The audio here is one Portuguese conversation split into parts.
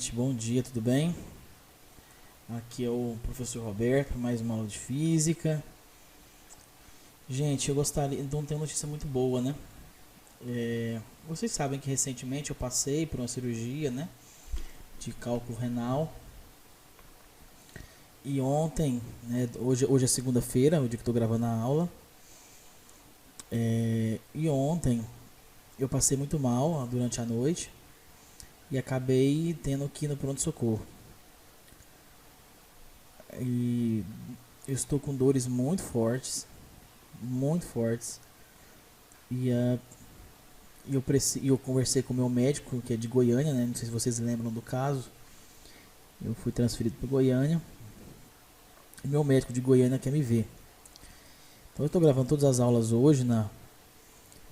gente, bom dia, tudo bem? Aqui é o professor Roberto, mais uma aula de física. Gente, eu gostaria, então tem uma notícia muito boa, né? Vocês sabem que recentemente eu passei por uma cirurgia, né? De cálculo renal. E ontem, né? Hoje é segunda-feira, o dia que estou gravando a aula. E ontem eu passei muito mal durante a noite e acabei tendo que ir no pronto-socorro. E eu estou com dores muito fortes, e eu conversei com o meu médico, que é de Goiânia, né? Não sei se vocês lembram do caso. Eu fui transferido para Goiânia e meu médico de Goiânia quer me ver. Então eu estou gravando todas as aulas hoje na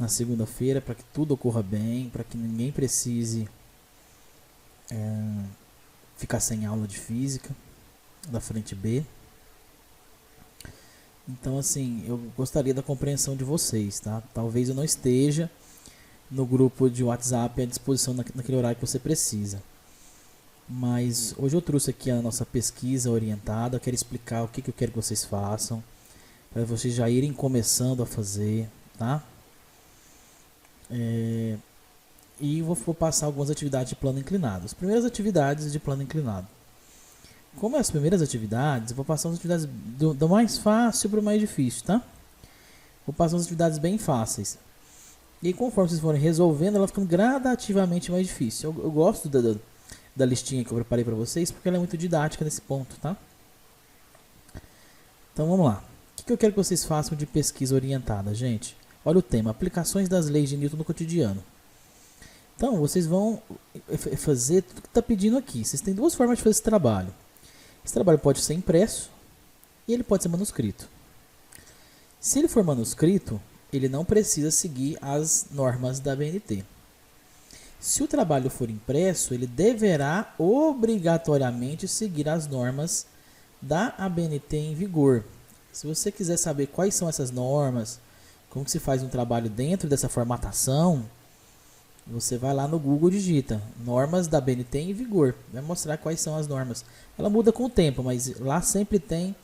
segunda-feira para que tudo ocorra bem, para que ninguém precise ficar sem aula de física da frente B. Então, assim, eu gostaria da compreensão de vocês, tá? Talvez eu não esteja no grupo de WhatsApp à disposição naquele horário que você precisa. Mas hoje eu trouxe aqui a nossa pesquisa orientada. Eu quero explicar o que eu quero que vocês façam, para vocês já irem começando a fazer, tá? E vou passar algumas atividades de plano inclinado. As primeiras atividades de plano inclinado. Como as primeiras atividades, eu vou passar as atividades do mais fácil para o mais difícil, tá? Vou passar as atividades bem fáceis. E conforme vocês forem resolvendo, ela ficando gradativamente mais difícil. Eu gosto da listinha que eu preparei para vocês, porque ela é muito didática nesse ponto, tá? Então vamos lá. O que eu quero que vocês façam de pesquisa orientada, gente? Olha o tema, aplicações das leis de Newton no cotidiano. Então, vocês vão fazer tudo que está pedindo aqui. Vocês têm duas formas de fazer esse trabalho. Esse trabalho pode ser impresso e ele pode ser manuscrito. Se ele for manuscrito, ele não precisa seguir as normas da ABNT. Se o trabalho for impresso, ele deverá obrigatoriamente seguir as normas da ABNT em vigor. Se você quiser saber quais são essas normas, como que se faz um trabalho dentro dessa formatação, você vai lá no Google, digita normas da ABNT em vigor, vai mostrar quais são as normas. Ela muda com o tempo, mas lá sempre tem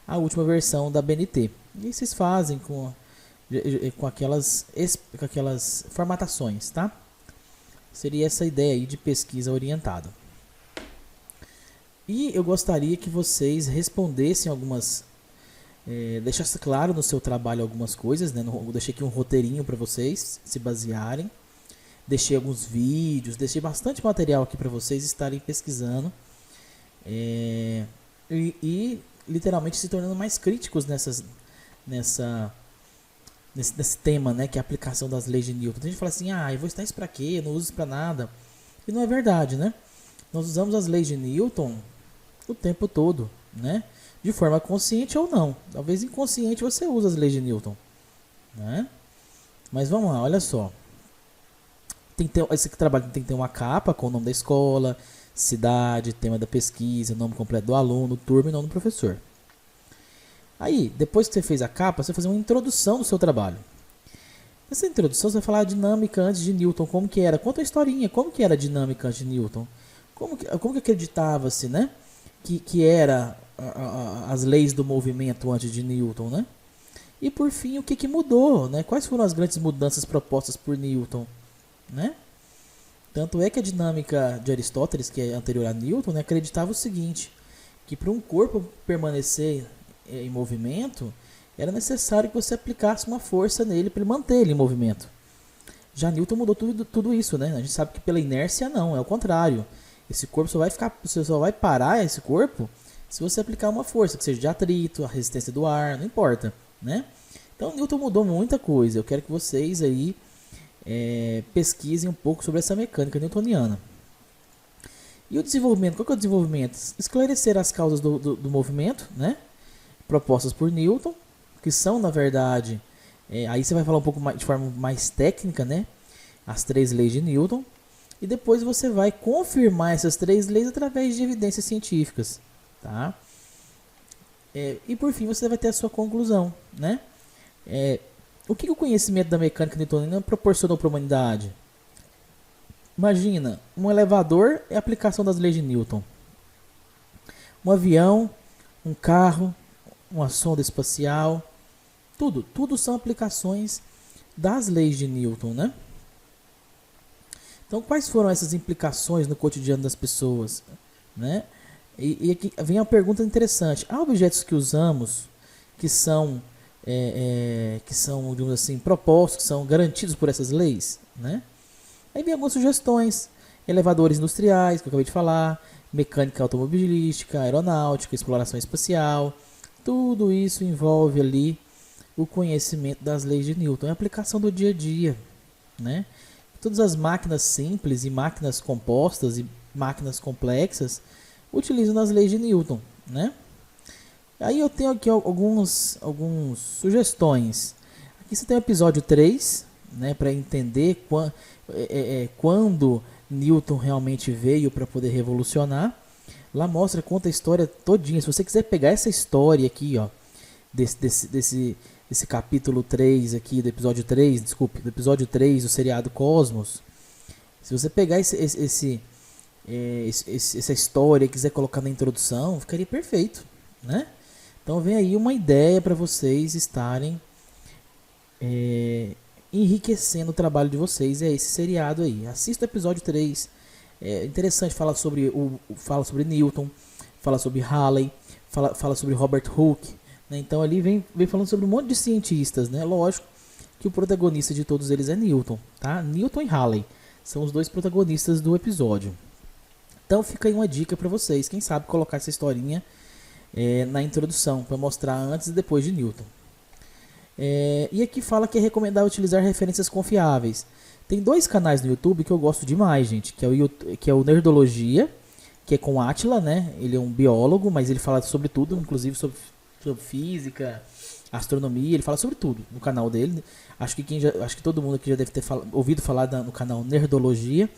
a última versão da ABNT. E vocês fazem com aquelas formatações, tá? Seria essa ideia aí de pesquisa orientada. E eu gostaria que vocês respondessem algumas, deixasse claro no seu trabalho algumas coisas, né? Eu deixei aqui um roteirinho para vocês se basearem. Deixei alguns vídeos, deixei bastante material aqui para vocês estarem pesquisando e literalmente se tornando mais críticos nesse tema, né, que é a aplicação das leis de Newton. Tem gente que fala assim, eu vou estudar isso para quê? Eu não uso isso para nada. E não é verdade, né? Nós usamos as leis de Newton o tempo todo, né? De forma consciente ou não. Talvez inconsciente você usa as leis de Newton, né? Mas vamos lá, olha só. Esse trabalho tem que ter uma capa com o nome da escola, cidade, tema da pesquisa, nome completo do aluno, turma e nome do professor. Aí, depois que você fez a capa, você vai fazer uma introdução do seu trabalho. Nessa introdução, você vai falar a dinâmica antes de Newton, como que era. Conta a historinha, como que era a dinâmica antes de Newton. Como que acreditava-se, né, que era as leis do movimento antes de Newton, né? E por fim, o que mudou, né? Quais foram as grandes mudanças propostas por Newton, né? Tanto é que a dinâmica de Aristóteles, que é anterior a Newton, né, acreditava o seguinte, que para um corpo permanecer em movimento, era necessário que você aplicasse uma força nele para ele manter ele em movimento. Já Newton mudou tudo isso, né? A gente sabe que pela inércia não, é o contrário. Esse corpo você só vai parar esse corpo se você aplicar uma força, que seja de atrito, a resistência do ar, não importa, né? Então Newton mudou muita coisa. Eu quero que vocês aí pesquisem um pouco sobre essa mecânica newtoniana. E o desenvolvimento, qual que é o desenvolvimento? Esclarecer as causas do movimento, né? Propostas por Newton, que são, na verdade, aí você vai falar um pouco mais, de forma mais técnica, né? As 3 leis de Newton. E depois você vai confirmar essas 3 leis através de evidências científicas, tá? E por fim você vai ter a sua conclusão, né? O que o conhecimento da mecânica newtoniana proporcionou para a humanidade? Imagina, um elevador é a aplicação das leis de Newton. Um avião, um carro, uma sonda espacial, tudo são aplicações das leis de Newton, né? Então, quais foram essas implicações no cotidiano das pessoas, né? E aqui vem uma pergunta interessante. Há objetos que usamos que são, digamos assim, propostos, que são garantidos por essas leis, né? Aí vem algumas sugestões. Elevadores industriais, que eu acabei de falar, mecânica automobilística, aeronáutica, exploração espacial. Tudo isso envolve ali o conhecimento das leis de Newton. É a aplicação do dia a dia, né? Todas as máquinas simples e máquinas compostas e máquinas complexas utilizam as leis de Newton, né? Aí eu tenho aqui algumas sugestões. Aqui você tem o episódio 3, né, para entender quando Newton realmente veio para poder revolucionar. Lá conta a história todinha. Se você quiser pegar essa história aqui, ó, desse capítulo 3 aqui, do episódio 3, desculpe, do episódio 3 do seriado Cosmos, se você pegar essa história e quiser colocar na introdução, ficaria perfeito, né? Então vem aí uma ideia para vocês estarem enriquecendo o trabalho de vocês, é esse seriado aí. Assista o episódio 3. É interessante, fala sobre Newton, fala sobre Halley, fala sobre Robert Hooke, né? Então ali vem falando sobre um monte de cientistas, né? Lógico que o protagonista de todos eles é Newton, tá? Newton e Halley são os dois protagonistas do episódio. Então fica aí uma dica para vocês, quem sabe colocar essa historinha na introdução, para mostrar antes e depois de Newton. E aqui fala que é recomendável utilizar referências confiáveis. Tem 2 canais no YouTube que eu gosto demais, gente, que é o Nerdologia, que é com o Átila, né? Ele é um biólogo, mas ele fala sobre tudo, inclusive sobre física, astronomia, ele fala sobre tudo no canal dele. Acho que todo mundo aqui já deve ter ouvido falar no canal Nerdologia.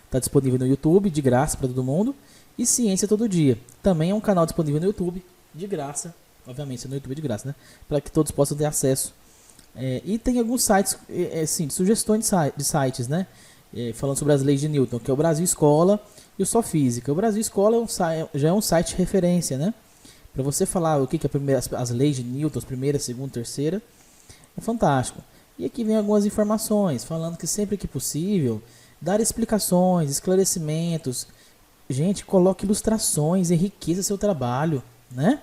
Está disponível no YouTube, de graça para todo mundo. E Ciência Todo Dia. Também é um canal disponível no YouTube, de graça. Obviamente, no YouTube de graça, né? Para que todos possam ter acesso. E tem alguns sites, assim, de sugestões de sites, né? Falando sobre as leis de Newton, que é o Brasil Escola e o Só Física. O Brasil Escola já é um site de referência, né? Para você falar o que é as leis de Newton, as primeira, segunda, terceira. É fantástico. E aqui vem algumas informações, falando que sempre que possível, dar explicações, esclarecimentos. Gente, coloque ilustrações, enriqueça seu trabalho, né?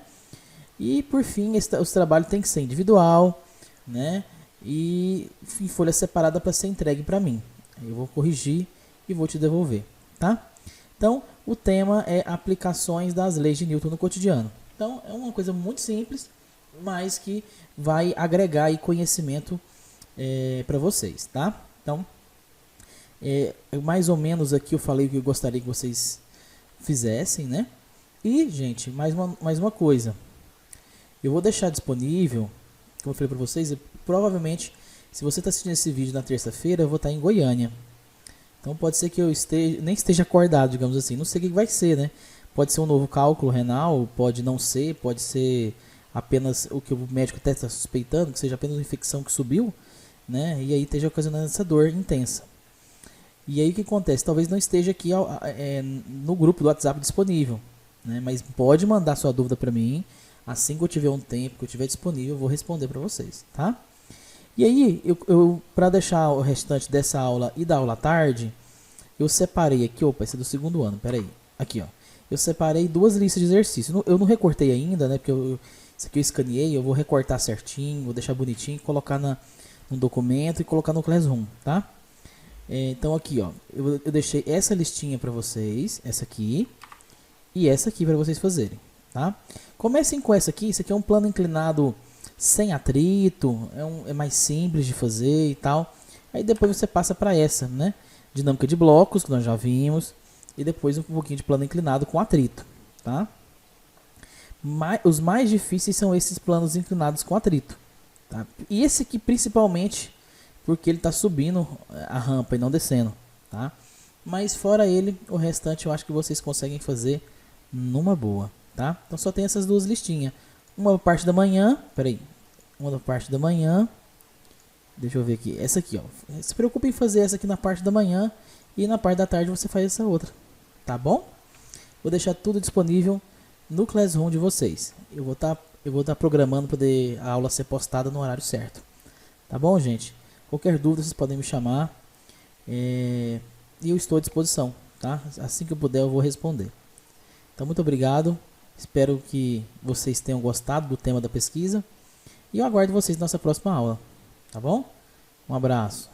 E por fim, os trabalhos tem que ser individual, né? E em folha separada para ser entregue para mim. Eu vou corrigir e vou te devolver, tá? Então, o tema é aplicações das leis de Newton no cotidiano. Então, é uma coisa muito simples, mas que vai agregar aí conhecimento para vocês, tá? Então, mais ou menos aqui eu falei o que eu gostaria que vocês fizessem, né? E, gente, mais uma coisa. Eu vou deixar disponível, como eu falei para vocês, provavelmente, se você está assistindo esse vídeo na terça-feira, eu vou estar em Goiânia. Então pode ser que eu nem esteja acordado, digamos assim. Não sei o que vai ser, né? Pode ser um novo cálculo renal, pode não ser, pode ser apenas o que o médico até está suspeitando, que seja apenas uma infecção que subiu, né? E aí esteja ocasionando essa dor intensa. E aí o que acontece? Talvez não esteja aqui no grupo do WhatsApp disponível, né? Mas pode mandar sua dúvida para mim. Assim que eu tiver um tempo, que eu tiver disponível, eu vou responder para vocês, tá? E aí, eu para deixar o restante dessa aula e da aula à tarde, eu separei aqui, opa, esse é do segundo ano, peraí. Aqui, ó. Eu separei 2 listas de exercícios. Eu não recortei ainda, né? Porque isso aqui eu escaneei, eu vou recortar certinho, vou deixar bonitinho, colocar no documento e colocar no Classroom, tá? Então aqui, ó, eu deixei essa listinha para vocês, essa aqui e essa aqui para vocês fazerem, tá? Comecem com essa aqui. Isso aqui é um plano inclinado sem atrito, é mais simples de fazer e tal. Aí depois você passa para essa, né? Dinâmica de blocos, que nós já vimos, e depois um pouquinho de plano inclinado com atrito, tá? Os mais difíceis são esses planos inclinados com atrito, tá? E esse aqui principalmente porque ele está subindo a rampa e não descendo, tá? Mas fora ele, o restante eu acho que vocês conseguem fazer numa boa, tá? Então só tem essas 2 listinhas. Uma parte da manhã, uma da parte da manhã. Deixa eu ver aqui, essa aqui, ó. Se preocupe em fazer essa aqui na parte da manhã e na parte da tarde você faz essa outra, tá bom? Vou deixar tudo disponível no Classroom de vocês. Eu vou estar programando para a aula ser postada no horário certo. Tá bom, gente? Qualquer dúvida vocês podem me chamar. E eu estou à disposição, tá? Assim que eu puder eu vou responder. Então, muito obrigado. Espero que vocês tenham gostado do tema da pesquisa. E eu aguardo vocês na nossa próxima aula. Tá bom? Um abraço.